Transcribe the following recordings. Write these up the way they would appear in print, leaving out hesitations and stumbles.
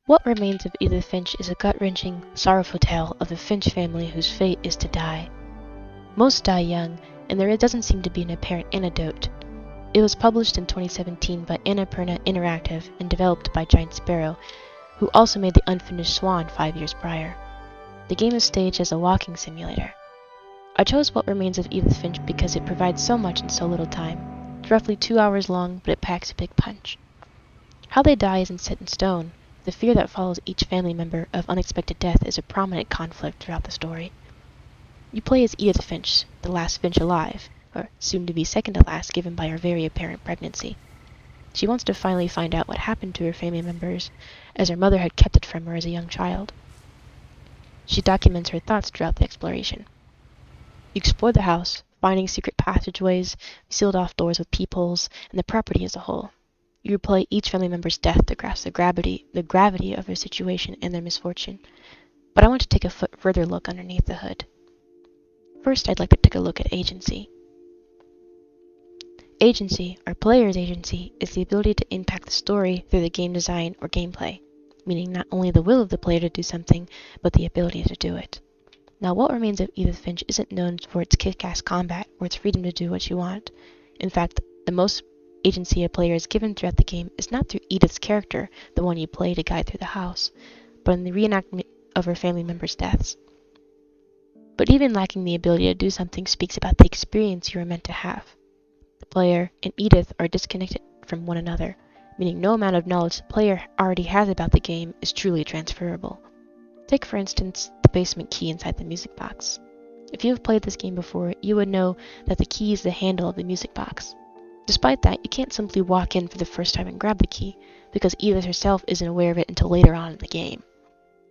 What Remains of Edith Finch is a gut-wrenching, sorrowful tale of the Finch family whose fate is to die. Most die young, and there doesn't seem to be an apparent antidote. It was published in 2017 by Annapurna Interactive and developed by Giant Sparrow, who also made the unfinished Swan 5 years prior. The game is staged as a walking simulator. I chose What Remains of Edith Finch because it provides so much in so little time. It's roughly 2 hours long, but it packs a big punch. How they die isn't set in stone. The fear that follows each family member of unexpected death is a prominent conflict throughout the story. You play as Edith Finch, the last Finch alive, or soon to be second to last given by her very apparent pregnancy. She wants to finally find out what happened to her family members, as her mother had kept it from her as a young child. She documents her thoughts throughout the exploration. You explore the house, finding secret passageways, sealed off doors with peepholes, and the property as a whole. You replay each family member's death to grasp the gravity of their situation and their misfortune. But I want to take a further look underneath the hood. First, I'd like to take a look at agency. Agency, or player's agency, is the ability to impact the story through the game design or gameplay, meaning not only the will of the player to do something, but the ability to do it. Now, What Remains of Edith Finch isn't known for its kick-ass combat or its freedom to do what you want. In fact, the most agency a player is given throughout the game is not through Edith's character, the one you play to guide through the house, but in the reenactment of her family members' deaths. But even lacking the ability to do something speaks about the experience you are meant to have. The player and Edith are disconnected from one another, meaning no amount of knowledge the player already has about the game is truly transferable. Take, for instance, the basement key inside the music box. If you have played this game before, you would know that the key is the handle of the music box. Despite that, you can't simply walk in for the first time and grab the key, because Edith herself isn't aware of it until later on in the game.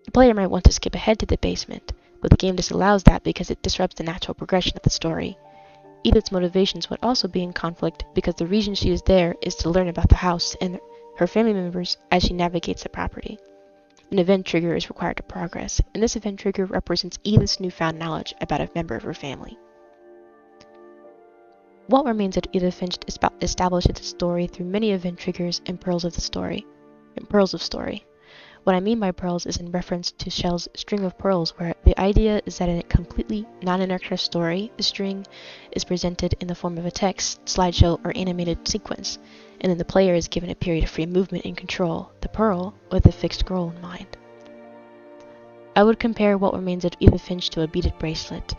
The player might want to skip ahead to the basement, but the game disallows that because it disrupts the natural progression of the story. Edith's motivations would also be in conflict because the reason she is there is to learn about the house and her family members as she navigates the property. An event trigger is required to progress, and this event trigger represents Edith's newfound knowledge about a member of her family. What Remains of Edith Finch establishes its story through many event triggers and pearls of story. What I mean by pearls is in reference to Shell's String of Pearls, where the idea is that in a completely non-interactive story, the string is presented in the form of a text, slideshow, or animated sequence, and then the player is given a period of free movement and control, the pearl with a fixed goal in mind. I would compare What Remains of Edith Finch to a beaded bracelet.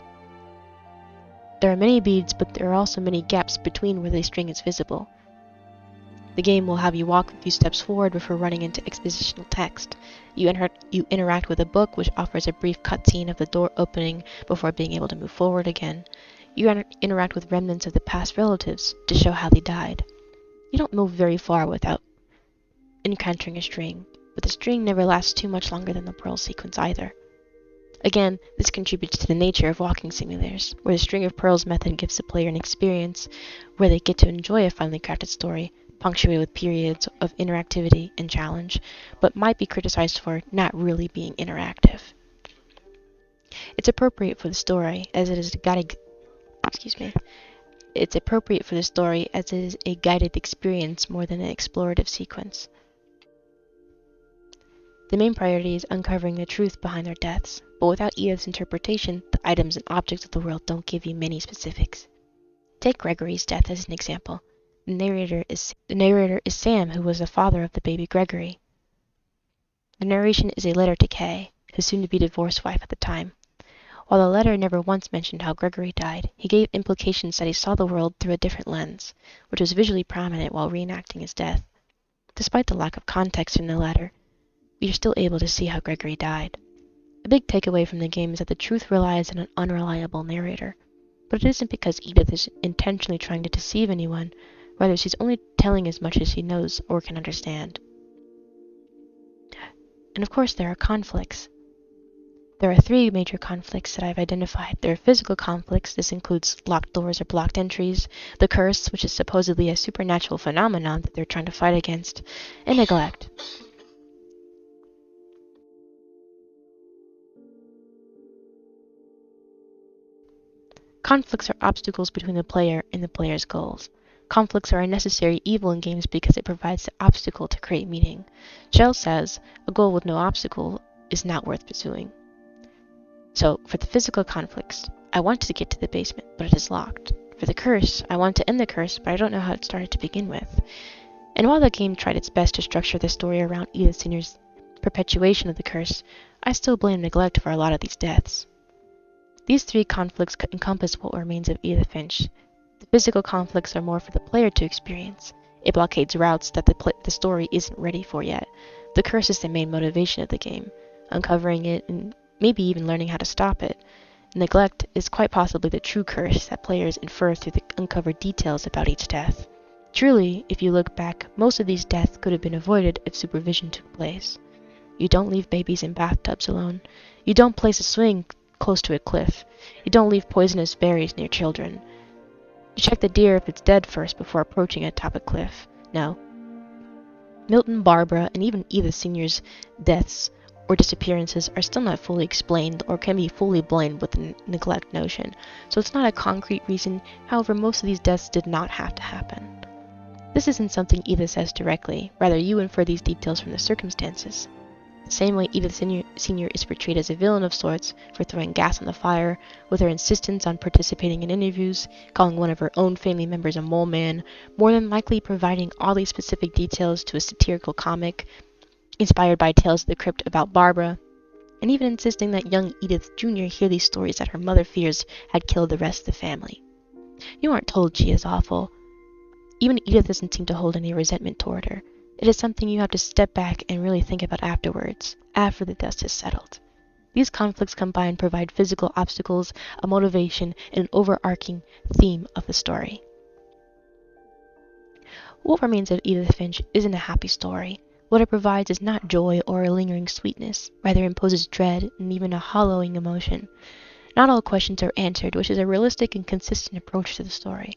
There are many beads, but there are also many gaps between where the string is visible. The game will have you walk a few steps forward before running into expositional text. You interact with a book, which offers a brief cutscene of the door opening before being able to move forward again. You interact with remnants of the past relatives to show how they died. You don't move very far without encountering a string, but the string never lasts too much longer than the pearl sequence either. Again, this contributes to the nature of walking simulators, where the string of pearls method gives the player an experience where they get to enjoy a finely crafted story, punctuated with periods of interactivity and challenge, but might be criticized for not really being interactive. It's appropriate for the story as it is a guided experience more than an explorative sequence. The main priority is uncovering the truth behind their deaths, but without Edith's interpretation, the items and objects of the world don't give you many specifics. Take Gregory's death as an example. The narrator is Sam, who was the father of the baby Gregory. The narration is a letter to Kay, his soon-to-be divorced wife at the time. While the letter never once mentioned how Gregory died, he gave implications that he saw the world through a different lens, which was visually prominent while reenacting his death. Despite the lack of context in the letter, we are still able to see how Gregory died. A big takeaway from the game is that the truth relies on an unreliable narrator. But it isn't because Edith is intentionally trying to deceive anyone, rather she's only telling as much as she knows or can understand. And of course there are conflicts. There are 3 major conflicts that I've identified. There are physical conflicts. This includes locked doors or blocked entries, the curse, which is supposedly a supernatural phenomenon that they're trying to fight against, and neglect. Conflicts are obstacles between the player and the player's goals. Conflicts are a necessary evil in games because it provides the obstacle to create meaning. Shell says, a goal with no obstacle is not worth pursuing. So, for the physical conflicts, I want to get to the basement, but it is locked. For the curse, I want to end the curse, but I don't know how it started to begin with. And while the game tried its best to structure the story around Edith Sr.'s perpetuation of the curse, I still blame neglect for a lot of these deaths. These three conflicts encompass what remains of Edith Finch. The physical conflicts are more for the player to experience. It blockades routes that the story isn't ready for yet. The curse is the main motivation of the game, uncovering it and maybe even learning how to stop it. Neglect is quite possibly the true curse that players infer through the uncovered details about each death. Truly, if you look back, most of these deaths could have been avoided if supervision took place. You don't leave babies in bathtubs alone. You don't place a swing close to a cliff. You don't leave poisonous berries near children. You check the deer if it's dead first before approaching it atop a cliff. No. Milton, Barbara, and even Edith Sr.'s deaths or disappearances are still not fully explained or can be fully blamed with the neglect notion, so it's not a concrete reason. However, most of these deaths did not have to happen. This isn't something Edith says directly, rather you infer these details from the circumstances. The same way Edith Sr. is portrayed as a villain of sorts for throwing gas on the fire, with her insistence on participating in interviews, calling one of her own family members a mole man, more than likely providing all these specific details to a satirical comic, inspired by Tales of the Crypt about Barbara, and even insisting that young Edith Jr. hear these stories that her mother fears had killed the rest of the family. You aren't told she is awful. Even Edith doesn't seem to hold any resentment toward her. It is something you have to step back and really think about afterwards, after the dust has settled. These conflicts combined provide physical obstacles, a motivation, and an overarching theme of the story. What Remains of Edith Finch isn't a happy story. What it provides is not joy or a lingering sweetness, rather imposes dread and even a hollowing emotion. Not all questions are answered, which is a realistic and consistent approach to the story.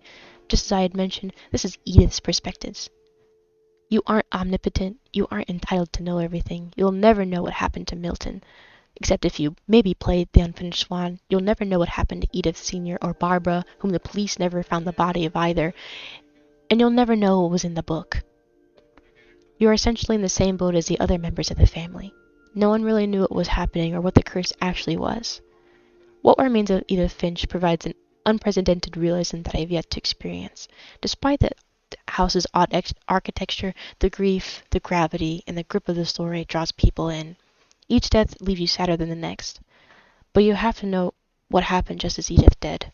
Just as I had mentioned, this is Edith's perspectives. You aren't omnipotent, you aren't entitled to know everything, you'll never know what happened to Milton. Except if you maybe played The Unfinished Swan, you'll never know what happened to Edith Sr. or Barbara, whom the police never found the body of either, and you'll never know what was in the book. You are essentially in the same boat as the other members of the family. No one really knew what was happening or what the curse actually was. What Remains of Edith Finch provides an unprecedented realism that I have yet to experience. Despite the house's odd architecture, the grief, the gravity, and the grip of the story draws people in. Each death leaves you sadder than the next, but you have to know what happened just as Edith did.